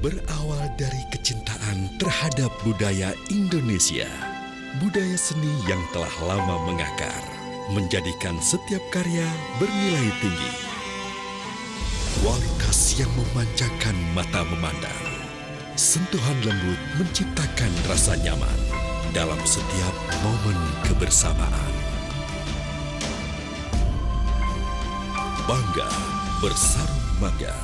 Berawal dari kecintaan terhadap budaya Indonesia, budaya seni yang telah lama mengakar, menjadikan setiap karya bernilai tinggi. Kualitas yang memanjakan mata memandang, sentuhan lembut menciptakan rasa nyaman dalam setiap momen kebersamaan. Bangga bersarung mangga.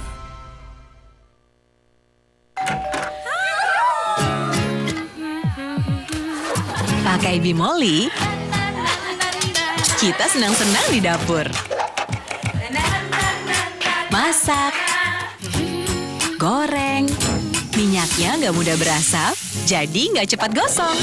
Pakai Bimoli, kita senang-senang di dapur. Masak, goreng, minyaknya nggak mudah berasap, jadi nggak cepat gosong.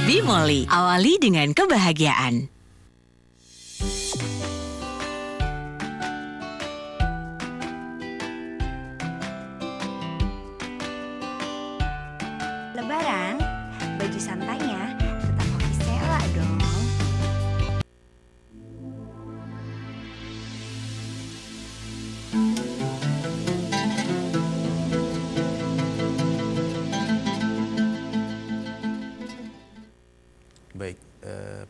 Bimoli, awali dengan kebahagiaan. Lebaran, baju santainya tetap hoki Sela dong. Baik,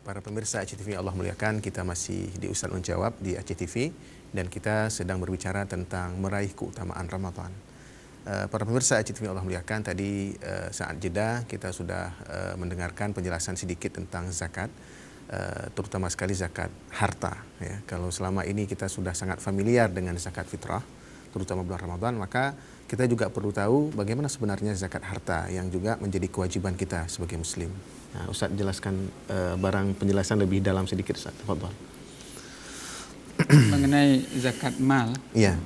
para pemirsa Aceh TV Allah muliakan, kita masih di Ustaz Menjawab di Aceh TV dan kita sedang berbicara tentang meraih keutamaan Ramadan. Para pemirsa Aceh TV Allah muliakan, tadi saat jeda kita sudah mendengarkan penjelasan sedikit tentang zakat, terutama sekali zakat harta. Ya. Kalau selama ini kita sudah sangat familiar dengan zakat fitrah, terutama bulan Ramadan, maka kita juga perlu tahu bagaimana sebenarnya zakat harta yang juga menjadi kewajiban kita sebagai muslim. Nah, Ustaz jelaskan barang penjelasan lebih dalam sedikit, Ustaz. Tafadhol. Mengenai zakat mal, Iya.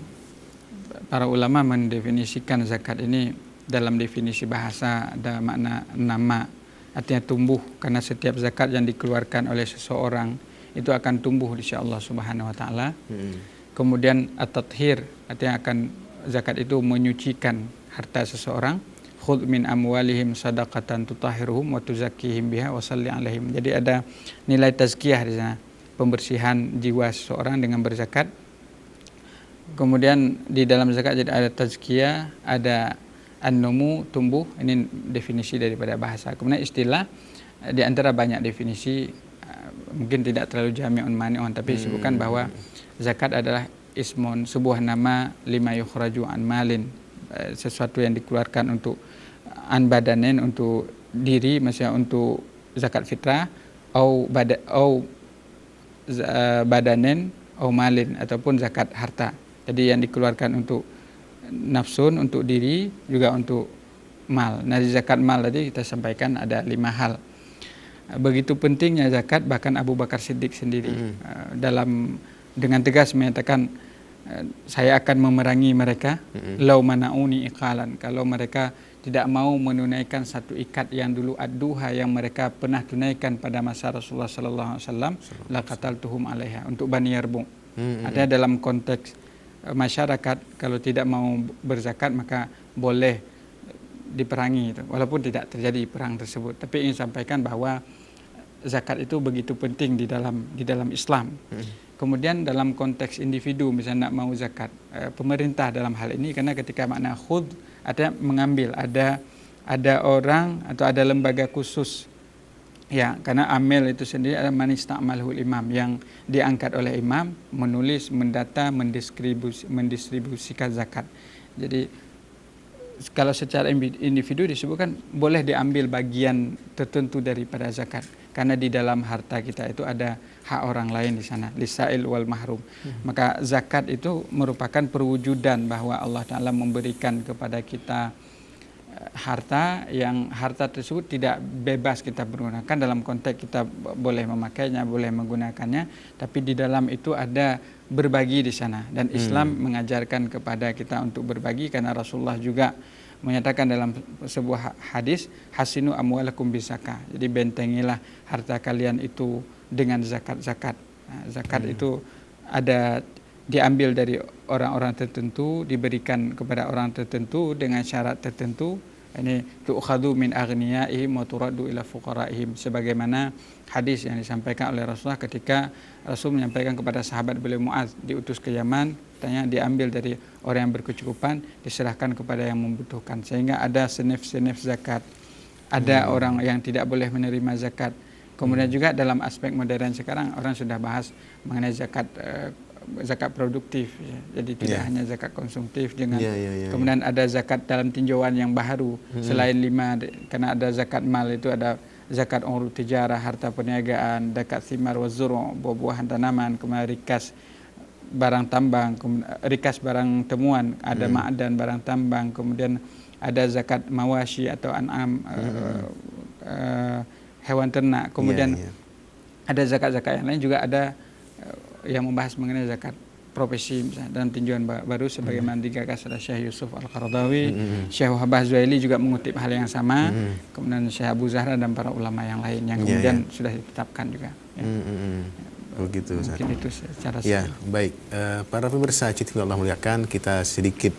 para ulama mendefinisikan zakat ini dalam definisi bahasa ada makna nama, artinya tumbuh, karena setiap zakat yang dikeluarkan oleh seseorang itu akan tumbuh insya Allah Subhanahu Wa Taala. Kemudian at-tathhir, artinya akan zakat itu menyucikan harta seseorang. Khudh min amwalihim sadaqatan tutahhiruhum wa tuzakkihim biha wa shalli alaihim. Jadi ada nilai tazkiyah di sana, pembersihan jiwa seseorang dengan berzakat. Kemudian di dalam zakat jadi ada tazkiyah, ada an-numu, tumbuh, ini definisi daripada bahasa. Kemudian istilah, di antara banyak definisi, mungkin tidak terlalu jami'un mani'un, tapi disebutkan bahwa zakat adalah ismun, sebuah nama, lima yukhraju an malin, sesuatu yang dikeluarkan untuk an badanen, untuk diri, maksudnya untuk zakat fitrah, au badanen, au malin, ataupun zakat harta. Jadi yang dikeluarkan untuk nafsun, untuk diri, juga untuk mal. Nah, di zakat mal tadi kita sampaikan ada 5 hal. Begitu pentingnya zakat, bahkan Abu Bakar Siddiq sendiri dengan tegas menyatakan, saya akan memerangi mereka lau mana'uni iqalan, kalau mereka tidak mau menunaikan satu ikat yang dulu ad-duha yang mereka pernah tunaikan pada masa Rasulullah sallallahu alaihi wasallam, laqataltuhum 'alaiha, untuk Bani Yarbu'. Ada dalam konteks masyarakat, kalau tidak mau berzakat maka boleh diperangi itu, walaupun tidak terjadi perang tersebut. Tapi ingin sampaikan bahwa zakat itu begitu penting di dalam Islam. Kemudian dalam konteks individu, misalnya nak mau zakat, pemerintah dalam hal ini, karena ketika makna khud ada mengambil, ada orang atau ada lembaga khusus, ya, karena amil itu sendiri ada manista'malhul imam, yang diangkat oleh imam, menulis, mendata, mendistribusikan zakat. Jadi kalau secara individu disebutkan boleh diambil bagian tertentu daripada zakat, karena di dalam harta kita itu ada hak orang lain di sana, lisail wal mahrum. Maka zakat itu merupakan perwujudan bahwa Allah Ta'ala memberikan kepada kita harta, yang harta tersebut tidak bebas kita menggunakan, dalam konteks kita boleh memakainya, boleh menggunakannya, tapi di dalam itu ada berbagi di sana. Dan Islam mengajarkan kepada kita untuk berbagi, karena Rasulullah juga menyatakan dalam sebuah hadis, hasinu amwalakum bisaka. Jadi bentengilah harta kalian itu dengan zakat-zakat. Nah, zakat itu ada diambil dari orang-orang tertentu, diberikan kepada orang tertentu dengan syarat tertentu, Ini tu'khadhu min aghniyaihim wa turaddu ila fuqaraihim, sebagaimana hadis yang disampaikan oleh Rasulullah ketika Rasul menyampaikan kepada sahabat beliau Mu'adz diutus ke Yaman, tanya diambil dari orang yang berkecukupan diserahkan kepada yang membutuhkan, sehingga ada senif-senif zakat, ada orang yang tidak boleh menerima zakat. Kemudian juga dalam aspek modern sekarang orang sudah bahas mengenai zakat produktif, ya. Jadi tidak hanya zakat konsumtif, kemudian ada zakat dalam tinjauan yang baru selain 5, karena ada zakat mal, itu ada zakat urut tijarah, harta perniagaan, zakat thimar wa zuru', buah-buahan tanaman, kemudian rikas barang tambang, rikas barang temuan, ada ma'dan barang tambang, kemudian ada zakat mawashi atau an'am, hewan ternak, kemudian ada zakat-zakat yang lain juga ada yang membahas mengenai zakat profesi, misalnya dalam tinjauan baru sebagaimana digagas oleh Syekh Yusuf Al-Qaradawi, Syekh Wahbah Zuhaili juga mengutip hal yang sama, kemudian Syekh Abu Zahra dan para ulama yang lain yang kemudian sudah ditetapkan juga. Begitu, Ustaz. Mungkin itu secara baik. Para pemirsa ACTV Allah muliakan, kita sedikit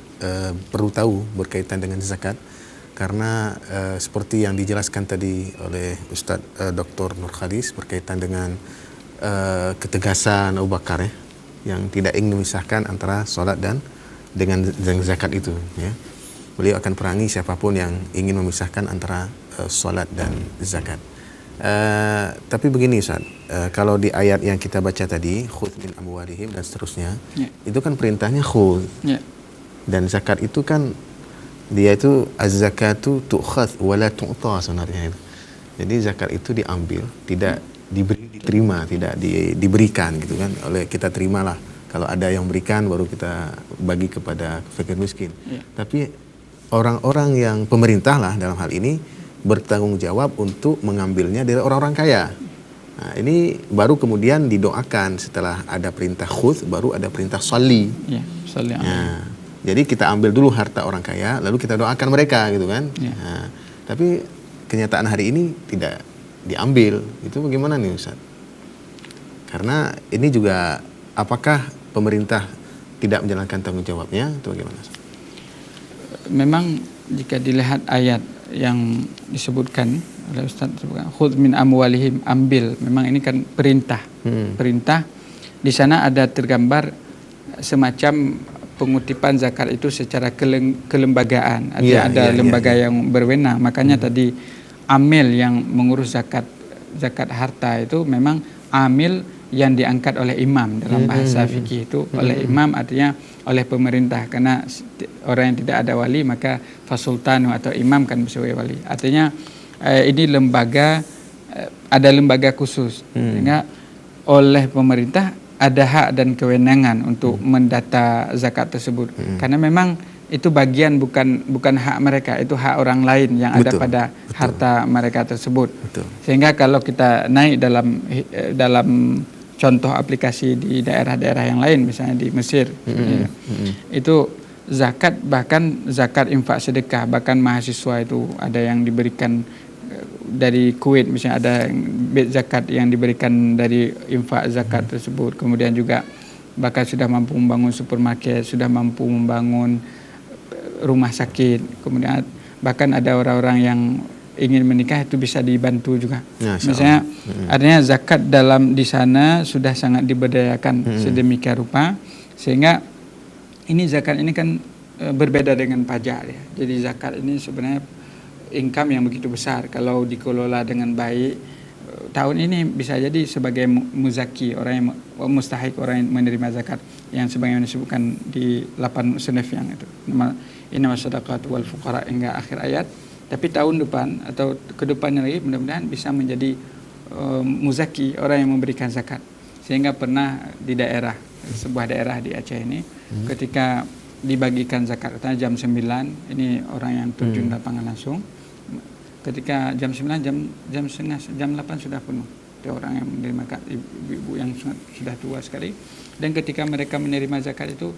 perlu tahu berkaitan dengan zakat, karena seperti yang dijelaskan tadi oleh Ustadz Dr. Nur Khalis berkaitan dengan ketegasan Abu Bakar, yang tidak ingin memisahkan antara solat dan dengan zakat itu, ya. Beliau akan perangi siapapun yang ingin memisahkan antara solat dan zakat. Tapi begini, Ustaz, kalau di ayat yang kita baca tadi, khudz min amwalihim dan seterusnya, itu kan perintahnya khudz, dan zakat itu kan dia itu az-zakatu tu'khadz wa la tu'ta sebenarnya. Jadi zakat itu diambil, tidak diterima, tidak diberikan gitu kan, oleh kita terimalah. Kalau ada yang berikan baru kita bagi kepada fakir miskin. Tapi orang-orang yang pemerintah lah dalam hal ini bertanggung jawab untuk mengambilnya dari orang-orang kaya. Nah, ini baru kemudian didoakan setelah ada perintah khudz, baru ada perintah sholli. Nah, jadi kita ambil dulu harta orang kaya, lalu kita doakan mereka gitu kan. Nah, tapi kenyataan hari ini tidak diambil. Itu bagaimana nih, Ustaz? Karena ini juga, apakah pemerintah tidak menjalankan tanggung jawabnya atau bagaimana? Memang jika dilihat ayat yang disebutkan oleh Ustaz, khudz min amwalihim, ambil, memang ini kan perintah. Perintah di sana ada tergambar semacam pengutipan zakat itu secara kelembagaan. Ada lembaga yang berwenang. Makanya tadi amil yang mengurus zakat harta itu memang amil yang diangkat oleh imam dalam bahasa fikih itu. Oleh imam artinya oleh pemerintah, karena orang yang tidak ada wali maka fasultanu atau imam kan sebagai wali. Artinya ini lembaga, ada lembaga khusus, sehingga oleh pemerintah ada hak dan kewenangan untuk mendata zakat tersebut. Karena memang itu bagian bukan hak mereka, itu hak orang lain yang ada pada harta mereka tersebut. Sehingga kalau kita naik dalam contoh aplikasi di daerah-daerah yang lain, misalnya di Mesir, itu zakat, bahkan zakat infak sedekah, bahkan mahasiswa itu ada yang diberikan dari Kuwait, misalnya ada zakat yang diberikan dari infak zakat tersebut. Kemudian juga bahkan sudah mampu membangun supermarket, sudah mampu membangun rumah sakit, kemudian bahkan ada orang-orang yang ingin menikah itu bisa dibantu juga. Misalnya artinya zakat di sana sudah sangat diberdayakan sedemikian rupa, sehingga ini zakat ini kan berbeda dengan pajak ya. Jadi zakat ini sebenarnya income yang begitu besar kalau dikelola dengan baik. Tahun ini bisa jadi sebagai muzaki, orang yang mustahik, orang yang menerima zakat, yang sebagaimana disebutkan di 8 sunaf yang itu. Innamas shadaqatu wal fuqara hingga akhir ayat. Tapi tahun depan atau kedepannya lagi mudah-mudahan bisa menjadi muzaki, orang yang memberikan zakat. Sehingga pernah di sebuah daerah di Aceh ini, ketika dibagikan zakat, katanya jam 9, ini orang yang terjun lapangan langsung. Ketika jam 9, jam 8 sudah penuh. Itu orang yang menerima zakat, ibu-ibu yang sudah tua sekali. Dan ketika mereka menerima zakat itu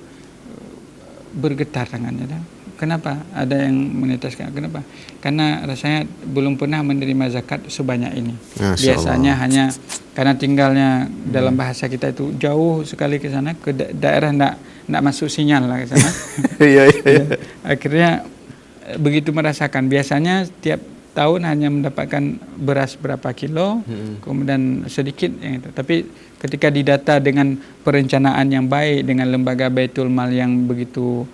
bergetar tangannya. Kenapa? Ada yang meneteskan. Kenapa? Karena rasanya belum pernah menerima zakat sebanyak ini. Biasanya hanya karena tinggalnya dalam bahasa kita itu jauh sekali ke sana, ke daerah enggak masuk sinyal lah ke sana. Akhirnya begitu merasakan. Biasanya tiap tahun hanya mendapatkan beras berapa kilo, kemudian sedikit yang itu. Tapi ketika didata dengan perencanaan yang baik, dengan lembaga Baitul Mal yang begitu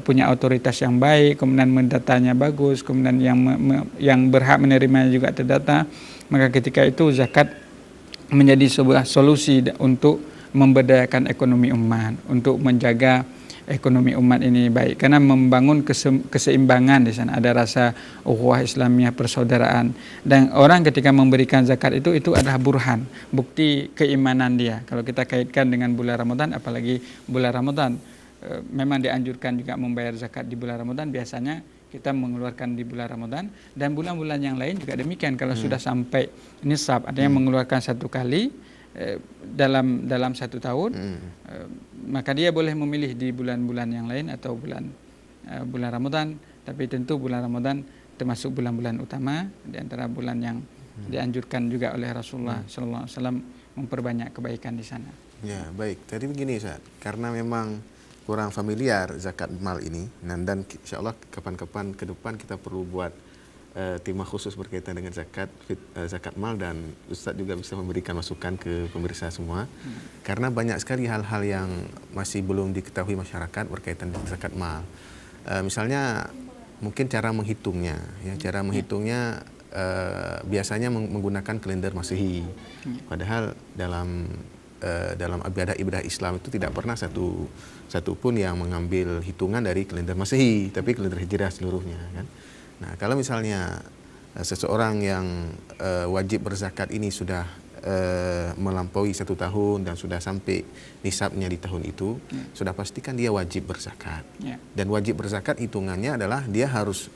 punya otoritas yang baik, kemudian mendatanya bagus, kemudian yang berhak menerimanya juga terdata, maka ketika itu zakat menjadi sebuah solusi untuk memberdayakan ekonomi umat, untuk menjaga ekonomi umat ini baik, karena membangun keseimbangan di sana, ada rasa ukhuwah Islamiyah, persaudaraan. Dan orang ketika memberikan zakat itu adalah burhan, bukti keimanan dia. Kalau kita kaitkan dengan bulan Ramadan, apalagi bulan Ramadan, memang dianjurkan juga membayar zakat di bulan Ramadan. Biasanya kita mengeluarkan di bulan Ramadan, dan bulan-bulan yang lain juga demikian. Kalau sudah sampai nisab, artinya mengeluarkan satu kali dalam satu tahun, maka dia boleh memilih di bulan-bulan yang lain atau bulan Ramadan. Tapi tentu bulan Ramadan termasuk bulan-bulan utama, di antara bulan yang dianjurkan juga oleh Rasulullah SAW memperbanyak kebaikan di sana. Ya, baik. Tadi begini Ustaz, karena memang kurang familiar zakat mal ini, dan insya Allah kapan-kapan ke depan kita perlu buat tema khusus berkaitan dengan zakat mal, dan Ustadz juga bisa memberikan masukan ke pemirsa semua, karena banyak sekali hal-hal yang masih belum diketahui masyarakat berkaitan dengan zakat mal. Misalnya mungkin cara menghitungnya, biasanya menggunakan kalender Masehi, padahal dalam ibadah Islam itu tidak pernah satu pun yang mengambil hitungan dari kalender Masehi, tapi kalender Hijrah seluruhnya, kan. Nah, kalau misalnya seseorang yang wajib berzakat ini sudah melampaui 1 tahun dan sudah sampai nisabnya di tahun itu, sudah pastikan dia wajib berzakat. Dan wajib berzakat hitungannya adalah dia harus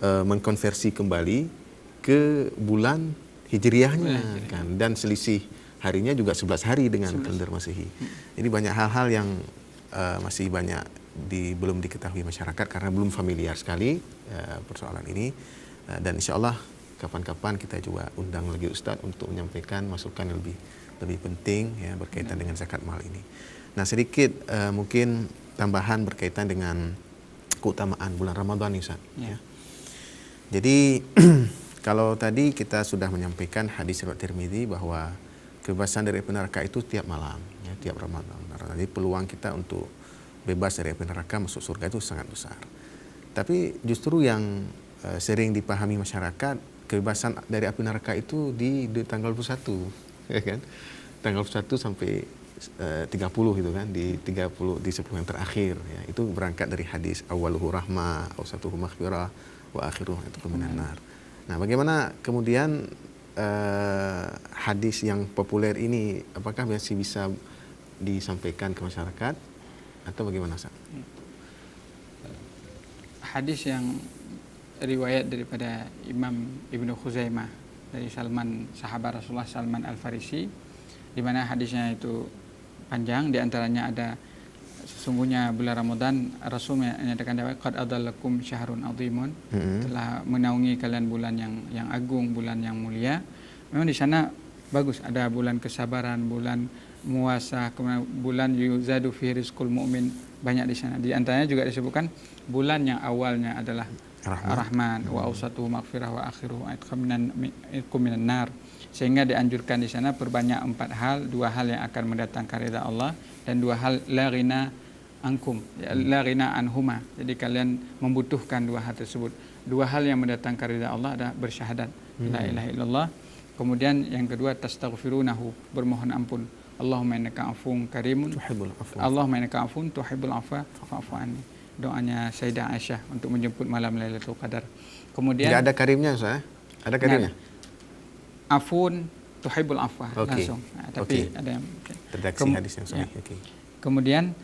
mengkonversi kembali ke bulan hijriahnya, kan. Dan selisih harinya juga 11 hari dengan kalender Masehi. Jadi banyak hal-hal yang masih banyak belum diketahui masyarakat karena belum familiar sekali persoalan ini, dan insya Allah kapan-kapan kita juga undang lagi Ustadz untuk menyampaikan masukan yang lebih penting ya berkaitan dengan zakat mal ini. Nah, sedikit mungkin tambahan berkaitan dengan keutamaan bulan Ramadan nih Ustadz. Ya. Jadi kalau tadi kita sudah menyampaikan hadis riwayat Tirmidzi bahwa kebebasan dari api neraka itu tiap malam, ya, tiap Ramadan. Jadi peluang kita untuk bebas dari api neraka masuk surga itu sangat besar. Tapi justru yang sering dipahami masyarakat, kebebasan dari api neraka itu di tanggal 21, ya kan? Tanggal 21 sampai 30 gitu kan, di 10 yang terakhir, ya. Itu berangkat dari hadis awaluhu rahmah, awsatuhu maghfirah, wa akhiruhu itu minan nar. Nah, bagaimana kemudian hadis yang populer ini apakah masih bisa disampaikan ke masyarakat atau bagaimana, Ustaz? Hadis yang riwayat daripada Imam Ibnu Khuzaimah dari sahabat Rasulullah Salman Al-Farisi, di mana hadisnya itu panjang, di antaranya ada sesungguhnya bulan Ramadan Rasul menyatakan qad adallakum syahrun azimun, telah menaungi kalian bulan yang agung, bulan yang mulia. Memang di sana bagus, ada bulan kesabaran, bulan muasa, kemudian bulan yuzadu fi rizqul mu'min, banyak di sana. Di antaranya juga disebutkan bulan yang awalnya adalah Rahman, wa awsatuhu maghfirah, wa akhiruhu aitqum minan nar. Sehingga dianjurkan di sana perbanyak 4 hal, 2 hal yang akan mendatangkan ridha Allah dan 2 hal la ghina ankum, la ghina anhuma. Jadi kalian membutuhkan 2 hal tersebut. 2 hal yang mendatangkan ridha Allah adalah bersyahadat la ilaha illallah. Kemudian yang kedua tastaghfirunahu, bermohon ampun. Allahumma innaka afuwun karimun tuhibbul afwa. Allahumma innaka afuwun tuhibbul afwa fa'fu anni. Doanya Sayyidah Aisyah untuk menjemput malam Lailatul Qadar. Kemudian tidak ada karimnya, Ustaz? Ada karimnya? Afun tuhibbul afwa, langsung. Nah, tapi ada yang redaksi hadis yang sahih. Kemudian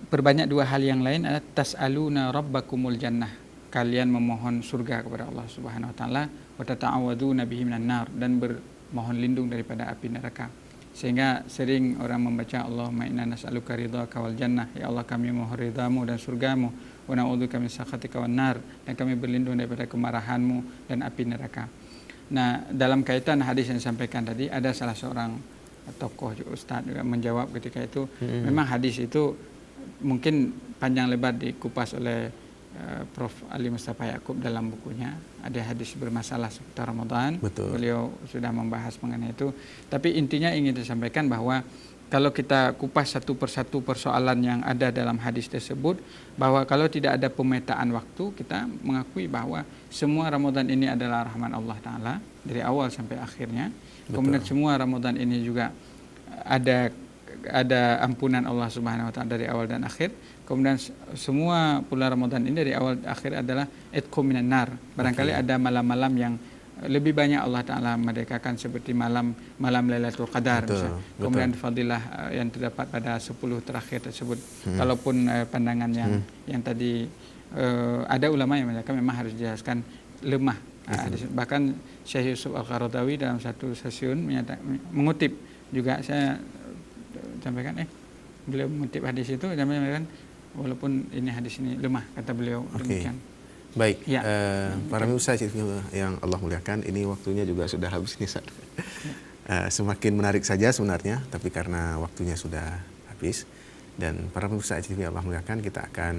perbanyak 2 hal yang lain adalah tas'aluna rabbakumul jannah. Kalian memohon surga kepada Allah Subhanahu wa taala, wa tata'awwaduna bihi minan nar, dan bermohon lindung daripada api neraka. Sehingga sering orang membaca Allahumma inna nas'aluka ridhaka wal jannah, ya Allah kami mohon ridhamu dan surgamu, wa na'udzubika min sakhatika wan nar, dan kami berlindung daripada kemarahanmu dan api neraka. Nah, dalam kaitan hadis yang disampaikan tadi, ada salah seorang tokoh ustaz juga menjawab ketika itu, memang hadis itu mungkin panjang lebar dikupas oleh Prof. Ali Mustafa Yaakob dalam bukunya ada hadis bermasalah seputar Ramadan. Betul. Beliau sudah membahas mengenai itu. Tapi intinya ingin disampaikan bahwa kalau kita kupas satu persatu persoalan yang ada dalam hadis tersebut, bahwa kalau tidak ada pemetaan waktu, kita mengakui bahwa semua Ramadan ini adalah rahmat Allah Ta'ala dari awal sampai akhirnya. Betul. Kemudian semua Ramadan ini juga ada ampunan Allah Subhanahu Wa Ta'ala dari awal dan akhir. Kemudian semua bulan Ramadan ini dari awal dan akhir adalah itqu minan nar. Barangkali ada malam-malam yang lebih banyak Allah Ta'ala merdekakan seperti malam Lailatul Qadar. Betul. Kemudian fadilah yang terdapat pada 10 terakhir tersebut. Kalaupun pandangan yang tadi ada ulama yang mengatakan memang harus dijelaskan lemah. Bahkan Syekh Yusuf Al-Qaradawi dalam satu sesiun mengutip juga, saya sampaikan beliau mengutip hadis itu dan mengatakan walaupun ini hadis ini lemah, kata beliau demikian. Baik, Ya. para pemirsa yang Allah muliakan, ini waktunya juga sudah habis nih, Ustaz. Semakin menarik saja sebenarnya, tapi karena waktunya sudah habis. Dan para pemirsa yang Allah muliakan, kita akan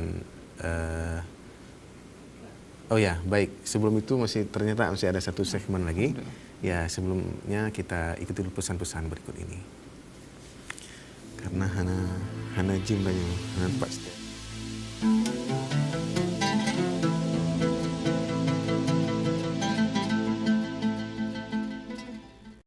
oh ya, baik. Sebelum itu ternyata masih ada satu segmen lagi. Ya, sebelumnya kita ikuti dulu pesan-pesan berikut ini. Karena hana jim banyak, hana pas.